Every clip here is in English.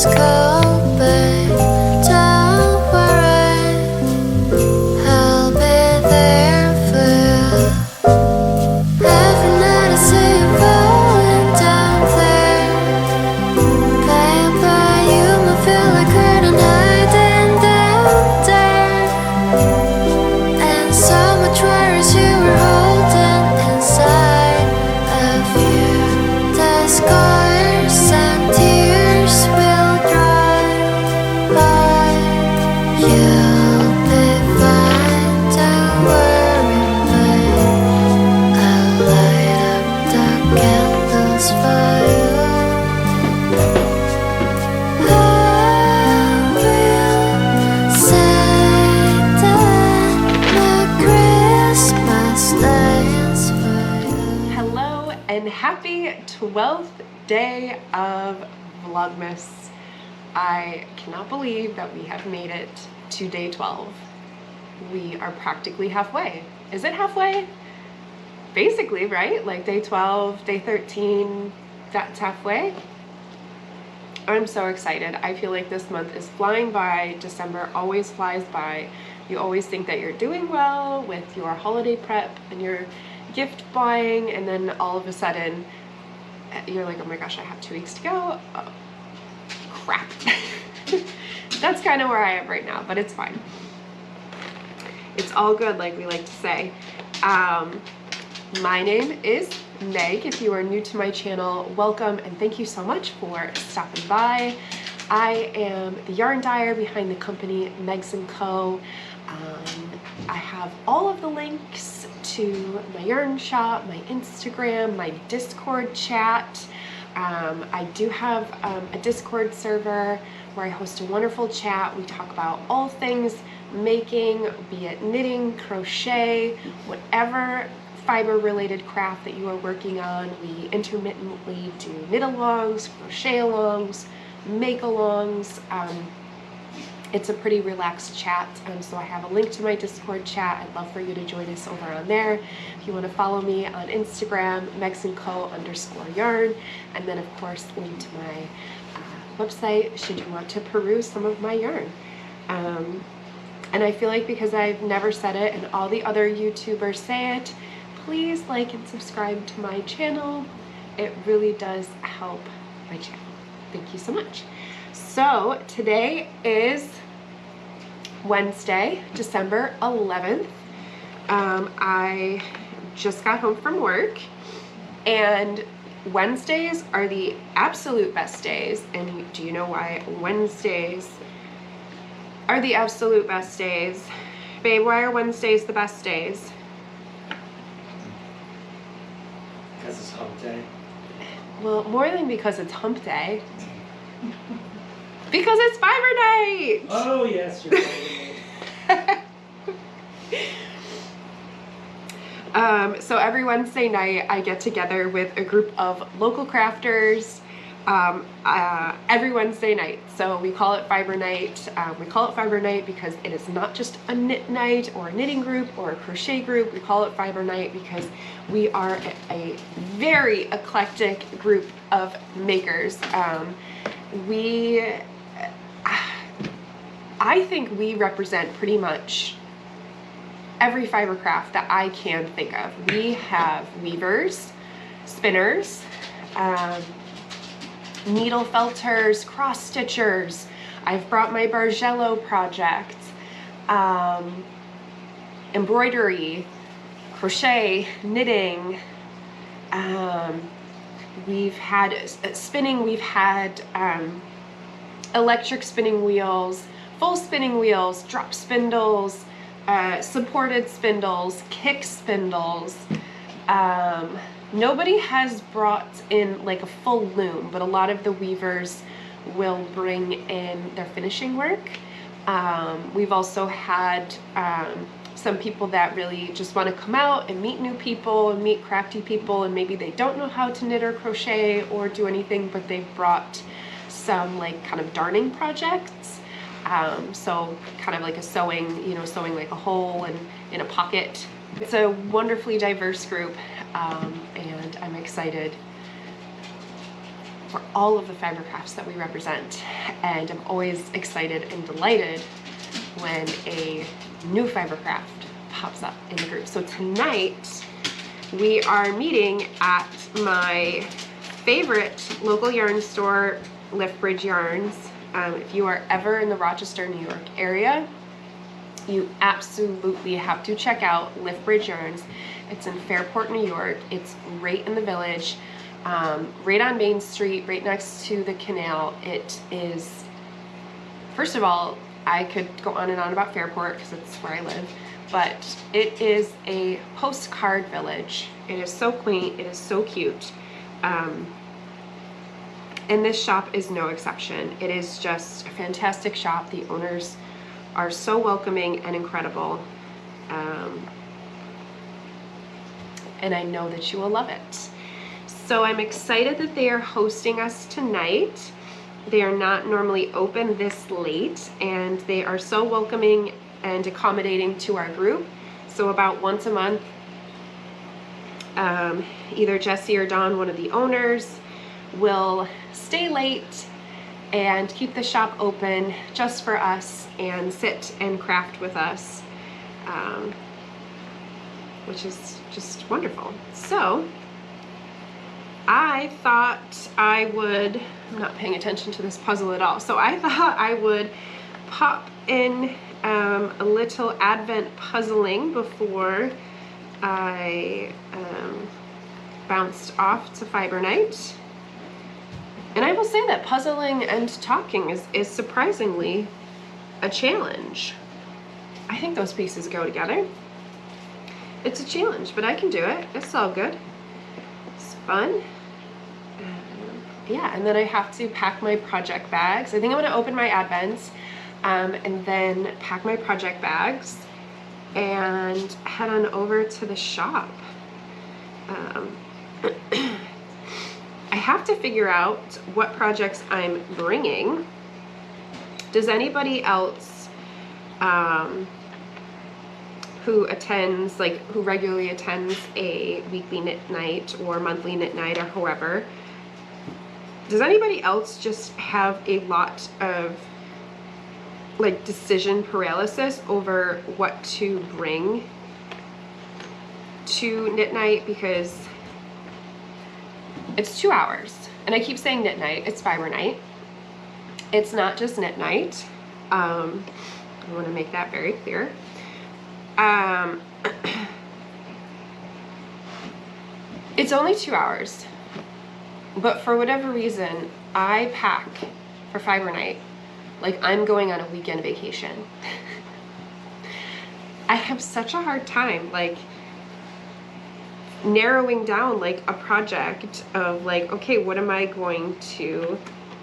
Just go back, don't worry, I'll be there for you. Every night I see you falling down there, baby, you might feel like curtain hiding down there, and so much worries you were holding inside of you. The scars and tears will dry by. You'll be fine, don't worry, babe. I'll light up the candles for you. I will say that my Christmas dance for you. Hello and happy 12th day of Vlogmas. I cannot believe that we have made it to day 12. We are practically halfway. Is it halfway? Basically, right? Like day 12, day 13, that's halfway. I'm so excited. I feel like this month is flying by. December always flies by. You always think that you're doing well with your holiday prep and your gift buying, and then all of a sudden you're like, oh my gosh, I have 2 weeks to go. Oh, crap. That's kind of where I am right now, but it's fine. It's all good, like we like to say. My name is Meg. If you are new to my channel, welcome and thank you so much for stopping by. I am the yarn dyer behind the company Megs & Co. I have all of the links to my yarn shop, my Instagram, my Discord chat. I do have a Discord server where I host a wonderful chat. We talk about all things making, be it knitting, crochet, whatever fiber related craft that you are working on. We intermittently do knit alongs, crochet alongs, make alongs. It's a pretty relaxed chat, so I have a link to my Discord chat. I'd love for you to join us over on there. If you want to follow me on Instagram, megsandco_yarn, and then of course link to my website should you want to peruse some of my yarn. And I feel like because I've never said it and all the other YouTubers say it, please like and subscribe to my channel. It really does help my channel. Thank you so much. So today is Wednesday, December 11th. I just got home from work, and Wednesdays are the absolute best days. And do you know why Wednesdays are the absolute best days? Babe, why are Wednesdays the best days? Because it's hump day. Well, more than because it's hump day. Because it's fiber night! Oh yes, you're right. So every Wednesday night I get together with a group of local crafters every Wednesday night. So we call it fiber night. We call it fiber night because it is not just a knit night or a knitting group or a crochet group. We call it fiber night because we are a very eclectic group of makers. I think we represent pretty much every fiber craft that I can think of. We have weavers, spinners, needle felters, cross stitchers. I've brought my Bargello project, embroidery, crochet, knitting. We've had spinning, we've had electric spinning wheels, full spinning wheels, drop spindles, supported spindles, kick spindles. Nobody has brought in like a full loom, but a lot of the weavers will bring in their finishing work. We've also had some people that really just want to come out and meet new people and meet crafty people, and maybe they don't know how to knit or crochet or do anything, but they've brought some like kind of darning projects. So kind of like a sewing, you know, sewing like a hole and in a pocket. It's a wonderfully diverse group, and I'm excited for all of the fiber crafts that we represent. And I'm always excited and delighted when a new fiber craft pops up in the group. So tonight we are meeting at my favorite local yarn store, Liftbridge Yarns. If you are ever in the Rochester, New York area, you absolutely have to check out Liftbridge Yarns. It's in Fairport, New York. It's right in the village, right on Main Street, right next to the canal. It is, first of all, I could go on and on about Fairport because it's where I live, but it is a postcard village. It is so quaint, it is so cute. And this shop is no exception. It is just a fantastic shop. The owners are so welcoming and incredible. And I know that you will love it. So I'm excited that they are hosting us tonight. They are not normally open this late, and they are so welcoming and accommodating to our group. So about once a month, either Jesse or Dawn, one of the owners, will stay late and keep the shop open just for us and sit and craft with us, which is just wonderful. So I thought I would, I'm not paying attention to this puzzle at all, so I thought I would pop in a little Advent puzzling before I bounced off to Fiber Night. And I will say that puzzling and talking is surprisingly a challenge. I think those pieces go together. It's a challenge, but I can do it. It's all good. Spun. Yeah, and then I have to pack my project bags. I think I'm gonna open my Advents and then pack my project bags and head on over to the shop. I have to figure out what projects I'm bringing. Does anybody else who attends, like who regularly attends a weekly knit night or monthly knit night or however, does anybody else just have a lot of like decision paralysis over what to bring to knit night? Because it's 2 hours, and I keep saying knit night, it's fiber night. It's not just knit night. I want to make that very clear. It's only 2 hours, but for whatever reason, I pack for fiber night like I'm going on a weekend vacation. I have such a hard time, like, narrowing down like a project of like, okay, what am I going to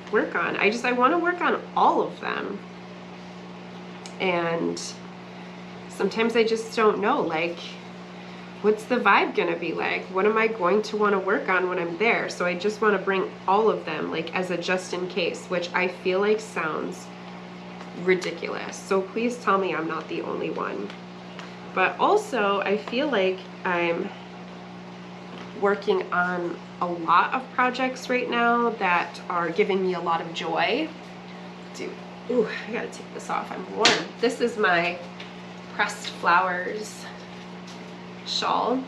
work on? I want to work on all of them, and sometimes I just don't know, like, what's the vibe gonna be like? What am I going to want to work on when I'm there? So I just want to bring all of them like as a just in case, which I feel like sounds ridiculous. So please tell me I'm not the only one. But also I feel like I'm working on a lot of projects right now that are giving me a lot of joy. Dude, ooh, I gotta take this off, I'm warm. This is my pressed flowers shawl.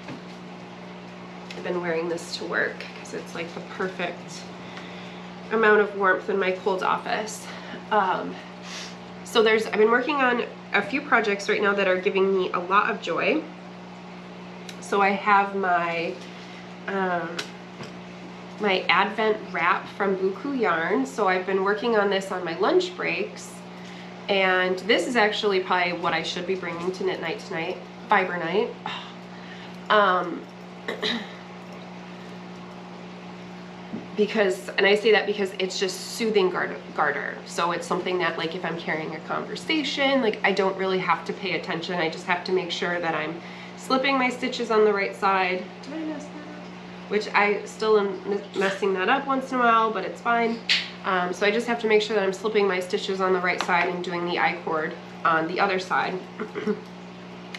I've been wearing this to work because it's like the perfect amount of warmth in my cold office. So I've been working on a few projects right now that are giving me a lot of joy. So I have my my Advent wrap from Moo Roo Yarn. So I've been working on this on my lunch breaks, and this is actually probably what I should be bringing to knit night tonight, fiber night. Because, and I say that because it's just soothing garter. So it's something that, like, if I'm carrying a conversation, like, I don't really have to pay attention. I just have to make sure that I'm slipping my stitches on the right side. Did I mess that up? Which I still am messing that up once in a while, but it's fine. So I just have to make sure that I'm slipping my stitches on the right side and doing the I-cord on the other side.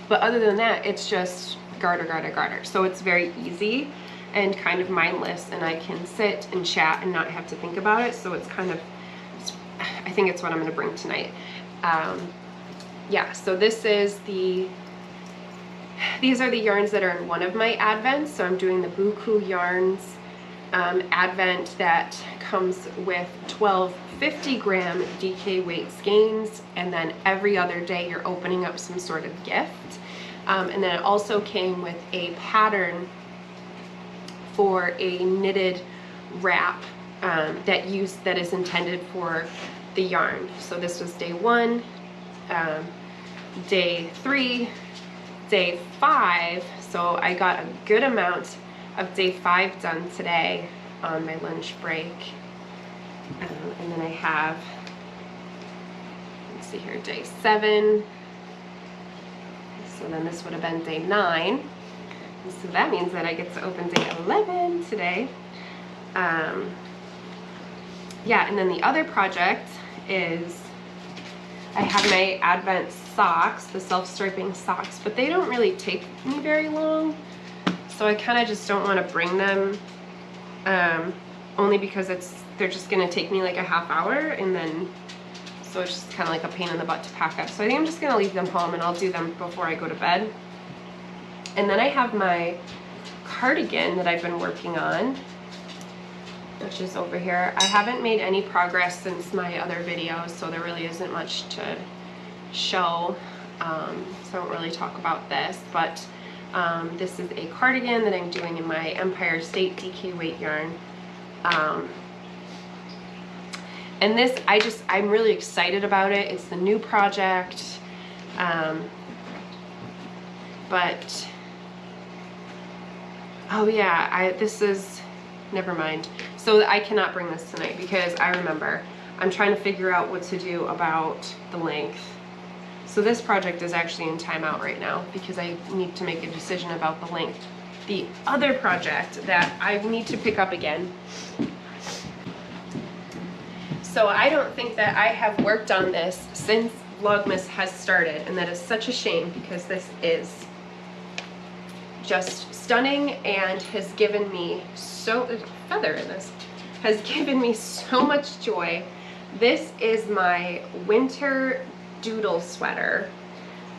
But other than that, it's just garter, garter, garter. So it's very easy. and kind of mindless, and I can sit and chat and not have to think about it. So it's kind of, I think it's what I'm going to bring tonight. Yeah, so these are the yarns that are in one of my advents. So I'm doing the Moo Roo Yarns advent that comes with 12 50-gram DK weight skeins, and then every other day you're opening up some sort of gift. And then it also came with a pattern for a knitted wrap that is intended for the yarn. So this was day 1, day 3, day 5. So I got a good amount of day 5 done today on my lunch break. And then I have, let's see here, day 7. So then this would have been day 9. And so that means that I get to open day 11 today. Yeah, and then the other project is I have my Advent socks, the self-striping socks, but they don't really take me very long. So I kind of just don't want to bring them, only because they're just going to take me like a half hour, and then so it's just kind of like a pain in the butt to pack up. So I think I'm just going to leave them home, and I'll do them before I go to bed. And then I have my cardigan that I've been working on, which is over here. I haven't made any progress since my other videos, so there really isn't much to show, so I won't really talk about this, but this is a cardigan that I'm doing in my Empire State DK weight yarn. And this, I'm really excited about it. It's the new project, but oh yeah, never mind. So I cannot bring this tonight because I remember I'm trying to figure out what to do about the length. So this project is actually in timeout right now because I need to make a decision about the length. The other project that I need to pick up again. So I don't think that I have worked on this since Vlogmas has started, and that is such a shame because this is just stunning and has given me has given me so much joy. This is my winter doodle sweater,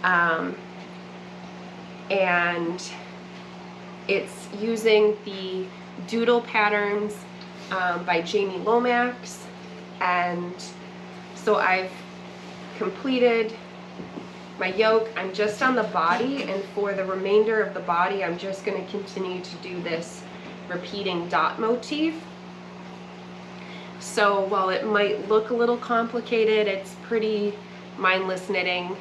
and it's using the doodle patterns by Jamie Lomax. And so I've completed my yoke. I'm just on the body, and for the remainder of the body I'm just going to continue to do this repeating dot motif. So while it might look a little complicated, it's pretty mindless knitting,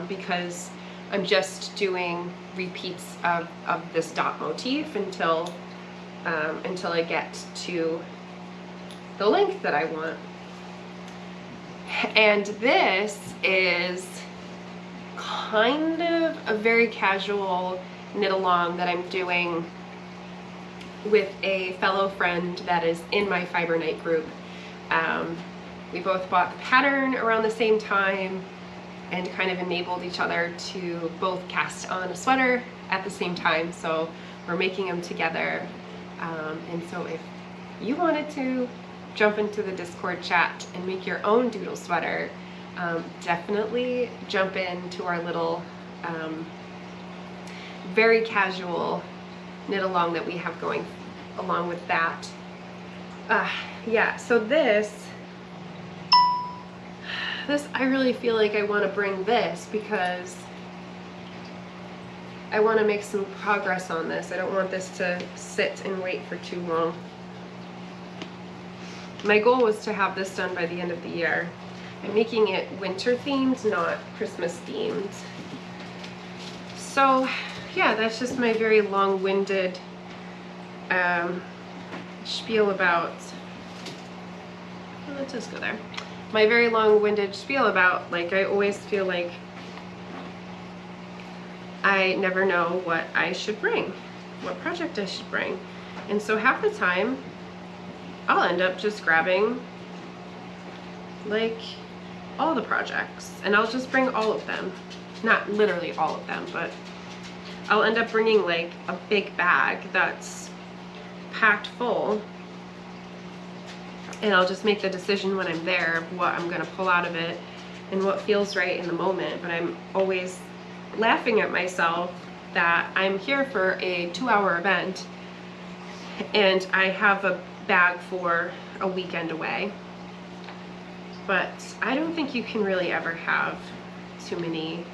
because I'm just doing repeats of this dot motif until I get to the length that I want. And this is kind of a very casual knit along that I'm doing with a fellow friend that is in my Fiber Night group. We both bought the pattern around the same time and kind of enabled each other to both cast on a sweater at the same time. So we're making them together. And so if you wanted to jump into the Discord chat and make your own doodle sweater, definitely jump into our little very casual knit along that we have going along with that. Yeah, so this I really feel like I want to bring this because I want to make some progress on this. I don't want this to sit and wait for too long. My goal was to have this done by the end of the year. I'm making it winter themed, not Christmas themed. So yeah, that's just my very long-winded spiel about, well, let's just go there. My very long-winded spiel about, like, I always feel like I never know what I should bring, what project I should bring. And so half the time I'll end up just grabbing like all the projects, and I'll just bring all of them. Not literally all of them, but I'll end up bringing like a big bag that's packed full, and I'll just make the decision when I'm there of what I'm gonna pull out of it and what feels right in the moment. But I'm always laughing at myself that I'm here for a 2-hour event and I have a bag for a weekend away. But I don't think you can really ever have too many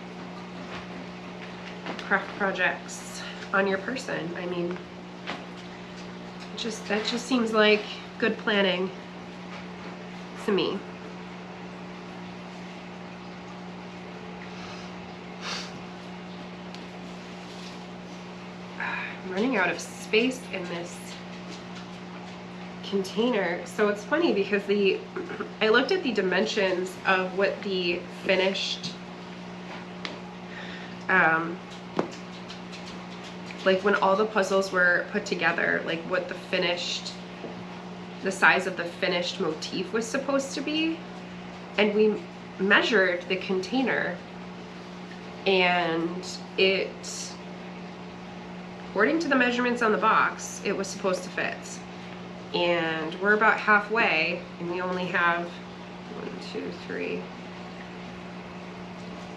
craft projects on your person. I mean, that just seems like good planning to me. I'm running out of space in this container. So it's funny because I looked at the dimensions of what the finished like when all the puzzles were put together, like what the size of the finished motif was supposed to be, and we measured the container, and it, according to the measurements on the box, it was supposed to fit. And we're about halfway, and we only have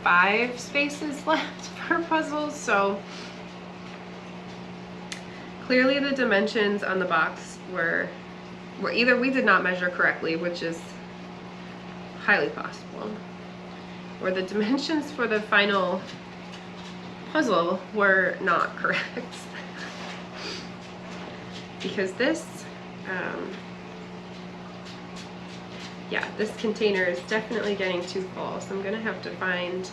5 spaces left for puzzles. So clearly the dimensions on the box were either we did not measure correctly, which is highly possible, or the dimensions for the final puzzle were not correct. Because this yeah, this container is definitely getting too full, so I'm gonna have to find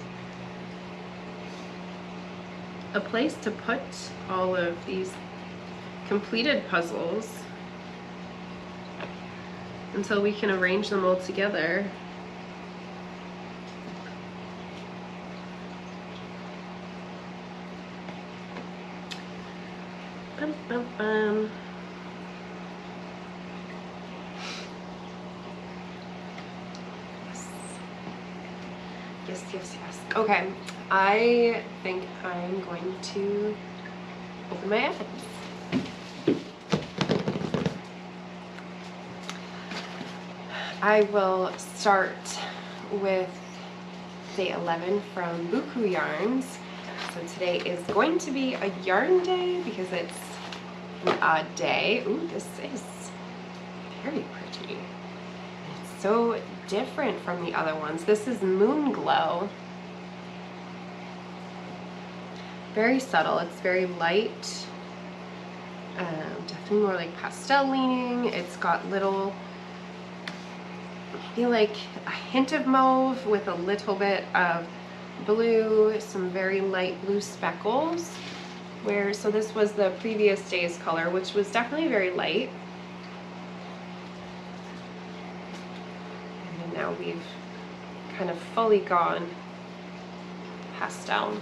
a place to put all of these completed puzzles until we can arrange them all together. Bum, bum, bum. Yes, yes, yes. Okay, I think I'm going to open my ovens. I will start with day 11 from Moo Roo Yarns. So today is going to be a yarn day because it's an odd day. Ooh, this is very pretty. It's so different from the other ones. This is Moon Glow. Very subtle. It's very light. Definitely more like pastel leaning. It's got little, maybe like a hint of mauve with a little bit of blue, some very light blue speckles. So this was the previous day's color, which was definitely very light. And then now we've kind of fully gone pastel.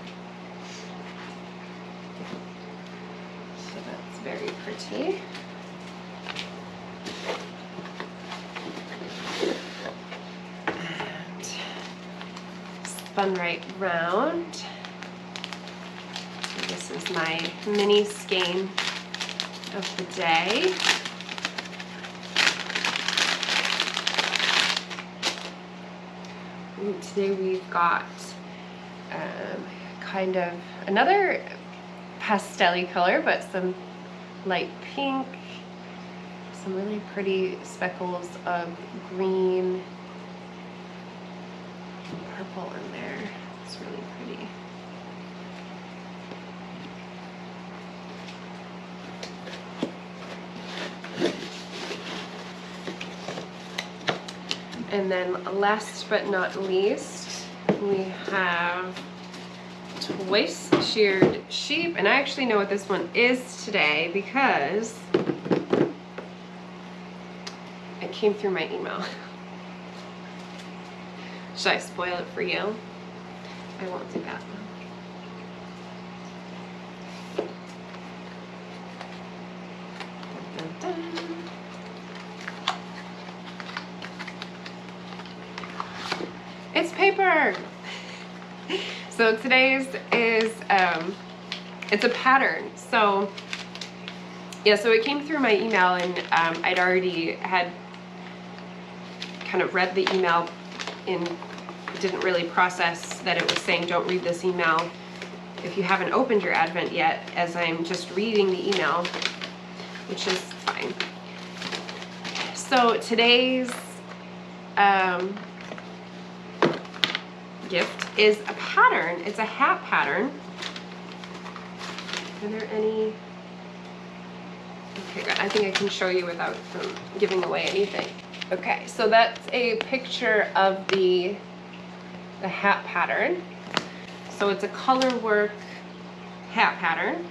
So that's very pretty. And spun right round. So this is my mini skein of the day. And today we've got kind of another pastel-y color, but some light pink, some really pretty speckles of green, purple in there. It's really pretty. And then last but not least, we have Twice Sheared Sheep. And I actually know what this one is today because it came through my email. Should I spoil it for you? I won't do that. Dun, dun, dun. It's paper! So today's is, it's a pattern. So yeah, so it came through my email, and I'd already had kind of read the email and didn't really process that it was saying don't read this email if you haven't opened your Advent yet, as I'm just reading the email, which is fine. So today's gift is a pattern. It's a hat pattern. Are there any? Okay, good. I think I can show you without giving away anything. Okay, so that's a picture of the hat pattern. So it's a color work hat pattern,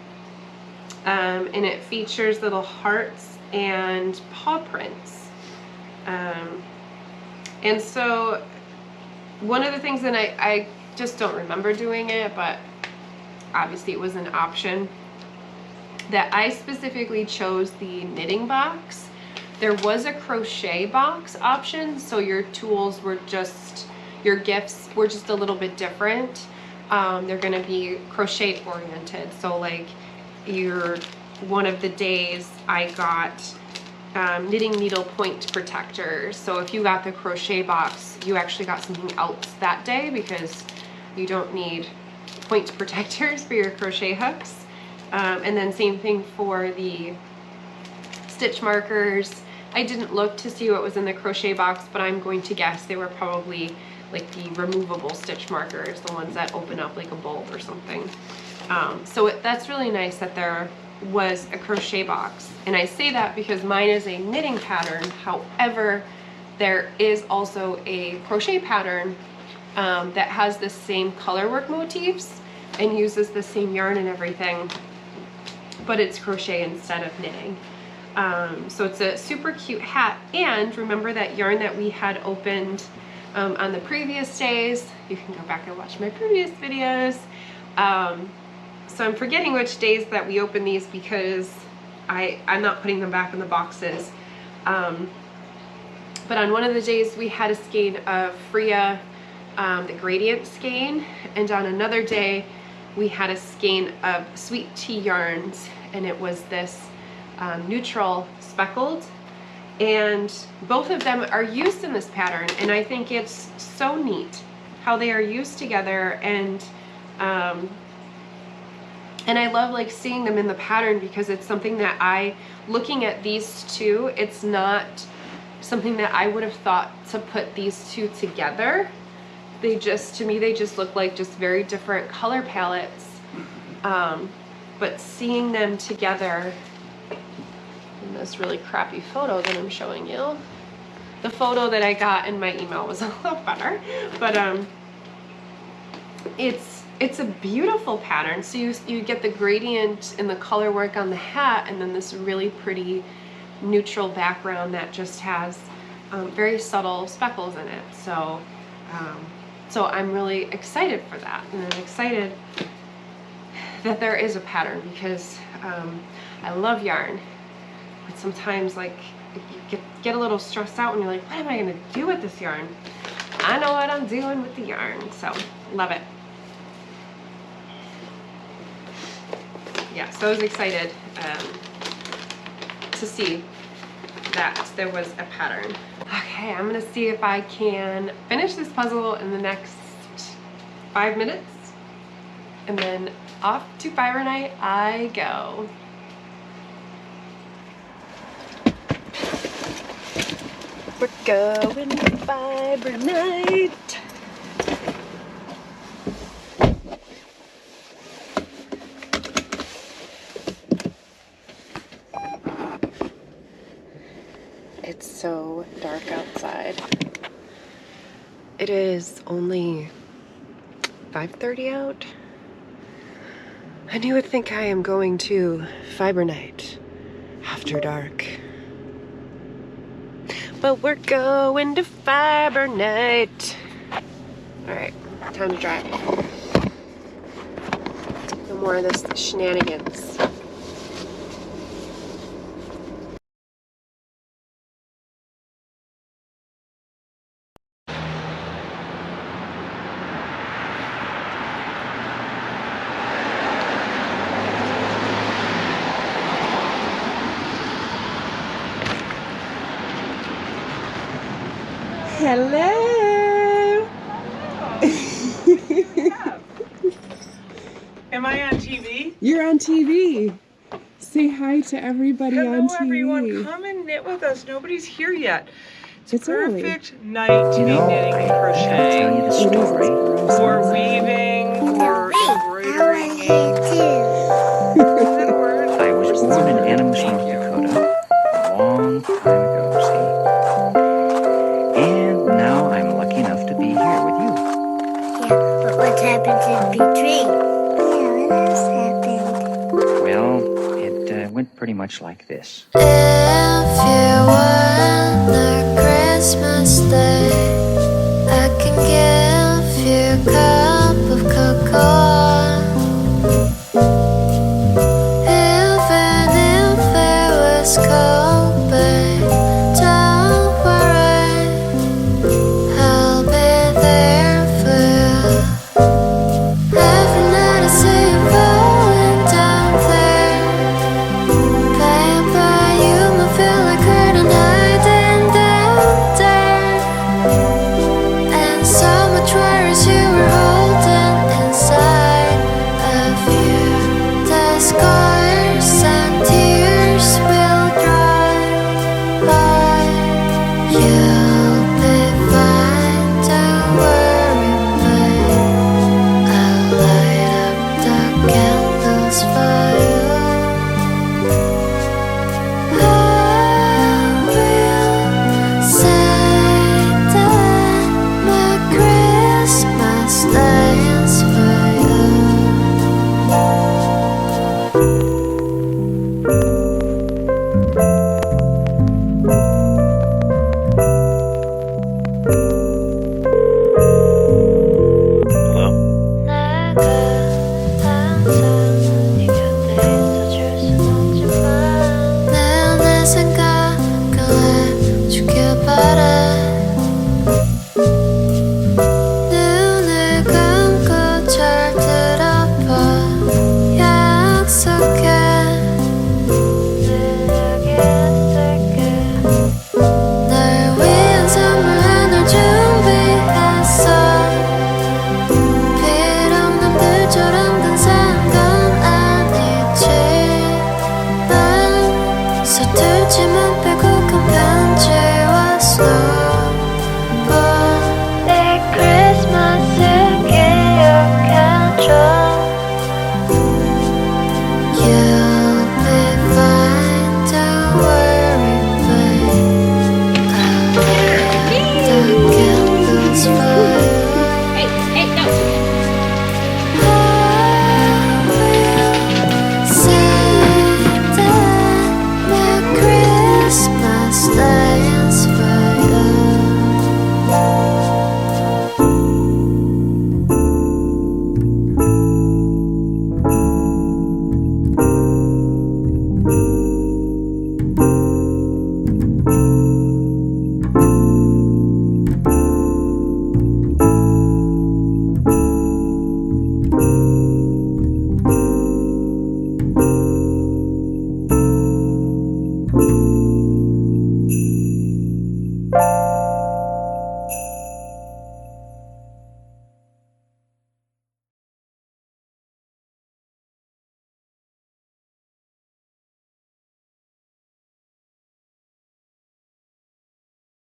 and it features little hearts and paw prints. And so one of the things that I just don't remember doing it, but obviously it was an option, that I specifically chose the knitting box. There was a crochet box option, so your tools were just, your gifts were just a little bit different. They're gonna be crochet oriented. So like one of the days I got knitting needle point protectors. So if you got the crochet box, you actually got something else that day because you don't need point protectors for your crochet hooks. And then same thing for the stitch markers. I didn't look to see what was in the crochet box, but I'm going to guess they were probably like the removable stitch markers, the ones that open up like a bulb or something. So that's really nice that there was a crochet box. And I say that because mine is a knitting pattern. However, there is also a crochet pattern that has the same color work motifs and uses the same yarn and everything, but it's crochet instead of knitting. So it's a super cute hat. And remember that yarn that we had opened on the previous days? You can go back and watch my previous videos. So I'm forgetting which days that we open these because I'm not putting them back in the boxes. But on one of the days we had a skein of Freya, the gradient skein, and on another day we had a skein of Sweet Tea yarns, and it was this neutral speckled, and both of them are used in this pattern, and I think it's so neat how they are used together. And I love like seeing them in the pattern because it's something that looking at these two, it's not something that I would have thought to put these two together. They just, to me, they just look like just very different color palettes. But seeing them together in this really crappy photo that I'm showing you, the photo that I got in my email was a lot better, but it's a beautiful pattern. So you get the gradient and the color work on the hat, and then this really pretty neutral background that just has very subtle speckles in it. So so I'm really excited for that, and I'm excited that there is a pattern because I love yarn, but sometimes like you get a little stressed out and you're like, what am I gonna do with this yarn? I know what I'm doing with the yarn, so love it. Yeah, so I was excited to see that there was a pattern. Okay, I'm gonna see if I can finish this puzzle in the next 5 minutes, and then off to Fiber Night I go. We're going to Fiber Night. It's so dark outside. It is only 5:30 out. And you would think I am going to Fiber Night after dark. But we're going to Fiber Night. Alright, time to drive. No more of this shenanigans. Hello. Am I on TV? You're on TV. Say hi to everybody Hello, on TV. everyone. Come and knit with us. Nobody's here yet. It's early. Perfect night to be knitting and Tell you crocheting, the story. or weaving, or embroidering. I was born in Adams, North Dakota, a long time ago, see? And now I'm lucky enough to be here with you. Yeah, but what's happened in between? Yeah, what else happened? Well, it went pretty much like this. If you want a Christmas day, I can give you a cup of cocoa. Even if it was cold, babe, don't worry, I'll be there for you. Every night I see you falling down there, playing by you, I feel like curtain hiding down there, and so much right.